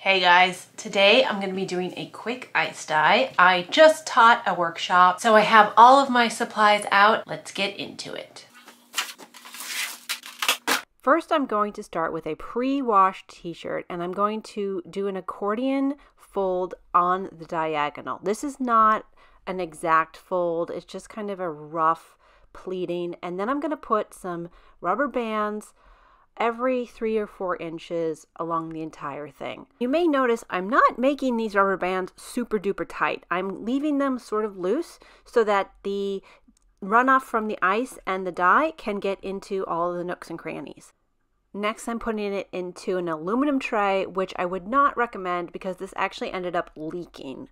Hey guys, today I'm going to be doing a quick ice dye. I just taught a workshop, so I have all of my supplies out. Let's get into it. First, I'm going to start with a pre-washed t-shirt, and I'm going to do an accordion fold on the diagonal. This is not an exact fold, it's just kind of a rough pleating, and then I'm going to put some rubber bands every 3 or 4 inches along the entire thing. You may notice I'm not making these rubber bands super duper tight. I'm leaving them sort of loose so that the runoff from the ice and the dye can get into all of the nooks and crannies. Next, I'm putting it into an aluminum tray, which I would not recommend because this actually ended up leaking.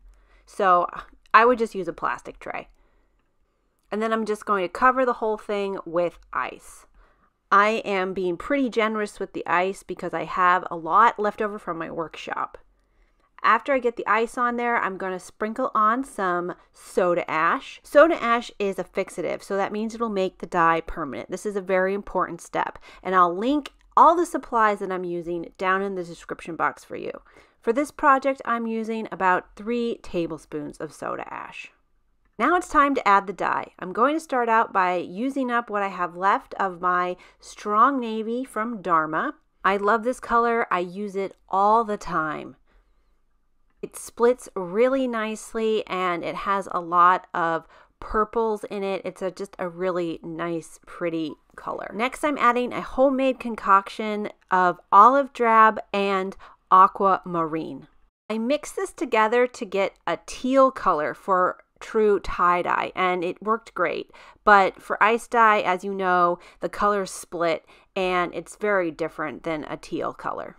So I would just use a plastic tray. And then I'm just going to cover the whole thing with ice. I am being pretty generous with the ice because I have a lot left over from my workshop. After I get the ice on there, I'm going to sprinkle on some soda ash. Soda ash is a fixative, so that means it'll make the dye permanent. This is a very important step, and I'll link all the supplies that I'm using down in the description box for you. For this project, I'm using about 3 tablespoons of soda ash. Now it's time to add the dye. I'm going to start out by using up what I have left of my strong navy from Dharma. I love this color. I use it all the time. It splits really nicely and it has a lot of purples in it. It's just a really nice, pretty color. Next, I'm adding a homemade concoction of olive drab and aqua marine. I mixed this together to get a teal color for true tie-dye, and it worked great. But for ice dye, as you know, the colors split and it's very different than a teal color.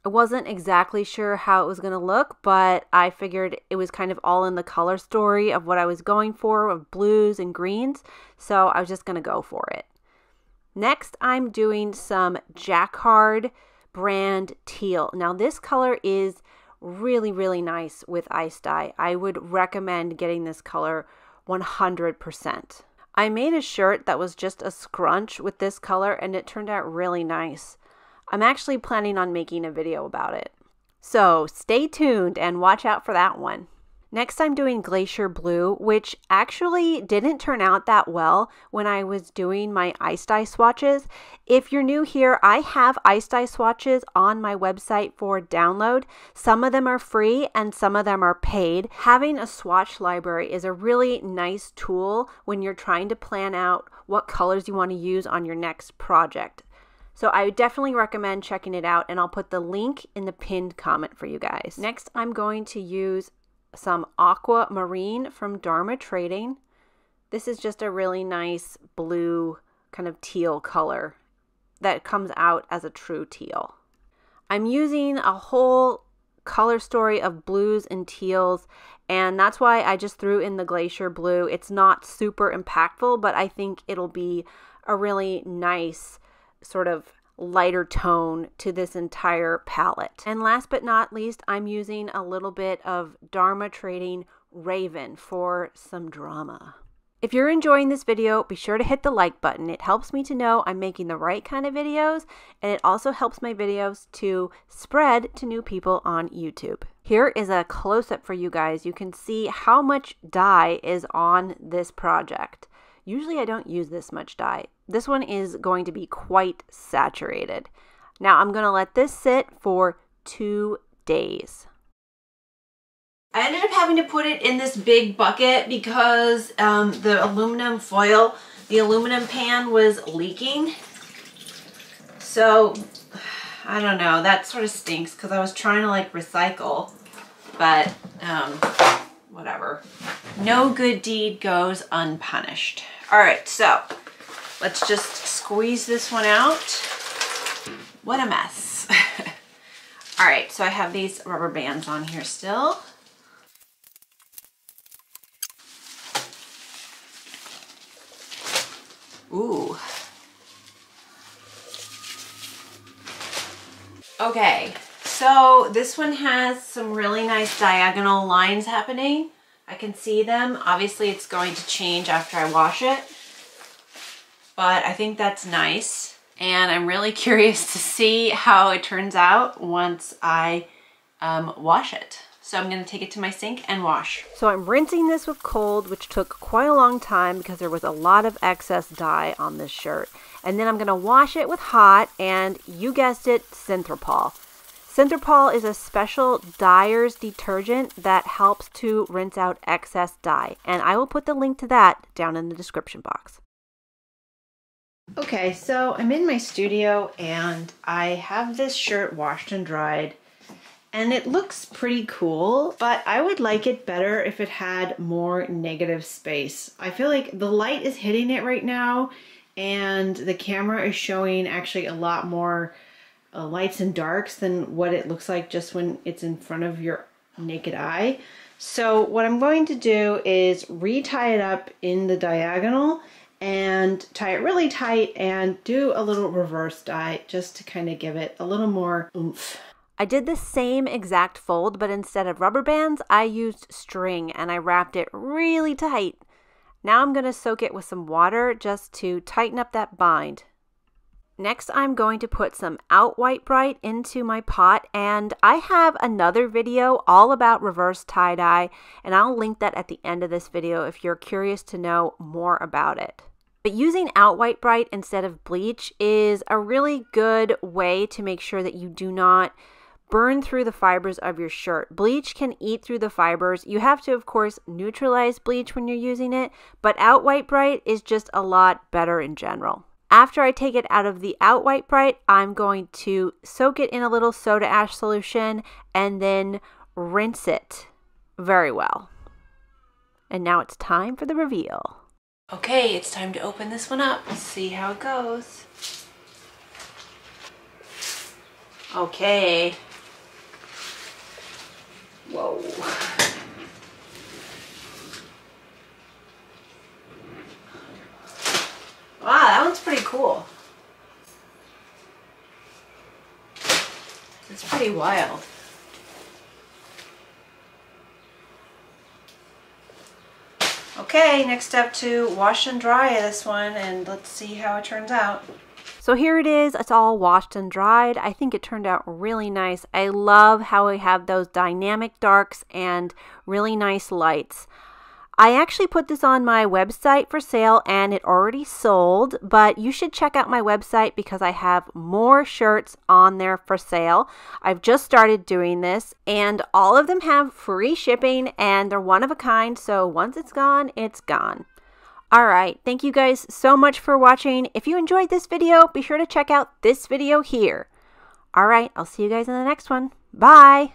I wasn't exactly sure how it was going to look, but I figured it was kind of all in the color story of what I was going for, of blues and greens, so I was just going to go for it. Next, I'm doing some Jacquard brand teal. Now this color is really nice with ice dye. I would recommend getting this color 100%. I made a shirt that was just a scrunch with this color and it turned out really nice. I'm actually planning on making a video about it. So stay tuned and watch out for that one. Next, I'm doing Glacier Blue, which actually didn't turn out that well when I was doing my ice dye swatches. If you're new here, I have ice dye swatches on my website for download. Some of them are free and some of them are paid. Having a swatch library is a really nice tool when you're trying to plan out what colors you want to use on your next project. So I would definitely recommend checking it out, and I'll put the link in the pinned comment for you guys. Next, I'm going to use some aqua marine from Dharma Trading. This is just a really nice blue kind of teal color that comes out as a true teal. I'm using a whole color story of blues and teals, and that's why I just threw in the Glacier Blue. It's not super impactful, but I think it'll be a really nice sort of lighter tone to this entire palette. And last but not least, I'm using a little bit of Dharma Trading Raven for some drama. If you're enjoying this video, be sure to hit the like button. It helps me to know I'm making the right kind of videos, and it also helps my videos to spread to new people on YouTube. Here is a close-up for you guys. You can see how much dye is on this project. Usually I don't use this much dye. This one is going to be quite saturated. Now I'm going to let this sit for 2 days. I ended up having to put it in this big bucket because the aluminum foil, the aluminum pan was leaking. So I don't know, that sort of stinks because I was trying to like recycle, but whatever. No good deed goes unpunished. All right, so let's just squeeze this one out. What a mess. All right, so I have these rubber bands on here still. Ooh. Okay, so this one has some really nice diagonal lines happening. I can see them. Obviously it's going to change after I wash it, but I think that's nice. And I'm really curious to see how it turns out once I wash it. So I'm going to take it to my sink and wash. So I'm rinsing this with cold, which took quite a long time because there was a lot of excess dye on this shirt. And then I'm going to wash it with hot, and you guessed it, Synthropol. Synthropol is a special dyer's detergent that helps to rinse out excess dye. And I will put the link to that down in the description box. Okay, so I'm in my studio and I have this shirt washed and dried. And it looks pretty cool, but I would like it better if it had more negative space. I feel like the light is hitting it right now, and the camera is showing actually a lot more lights and darks than what it looks like just when it's in front of your naked eye. So what I'm going to do is retie it up in the diagonal and tie it really tight and do a little reverse dye just to kind of give it a little more oomph. I did the same exact fold, but instead of rubber bands, I used string and I wrapped it really tight. Now I'm going to soak it with some water just to tighten up that bind. Next, I'm going to put some Out White Bright into my pot, and I have another video all about reverse tie-dye, and I'll link that at the end of this video if you're curious to know more about it. But using Out White Bright instead of bleach is a really good way to make sure that you do not burn through the fibers of your shirt. Bleach can eat through the fibers. You have to, of course, neutralize bleach when you're using it, but Out White Bright is just a lot better in general. After I take it out of the Out White Bright, I'm going to soak it in a little soda ash solution and then rinse it very well. And now it's time for the reveal. Okay, it's time to open this one up. Let's see how it goes. Okay. Whoa. Wow, that one's pretty cool. It's pretty wild. Okay, next step to wash and dry this one, and let's see how it turns out. So here it is, it's all washed and dried. I think it turned out really nice. I love how we have those dynamic darks and really nice lights. I actually put this on my website for sale and it already sold, but you should check out my website because I have more shirts on there for sale. I've just started doing this and all of them have free shipping and they're one of a kind, so once it's gone, it's gone. Alright, thank you guys so much for watching. If you enjoyed this video, be sure to check out this video here. Alright, I'll see you guys in the next one. Bye!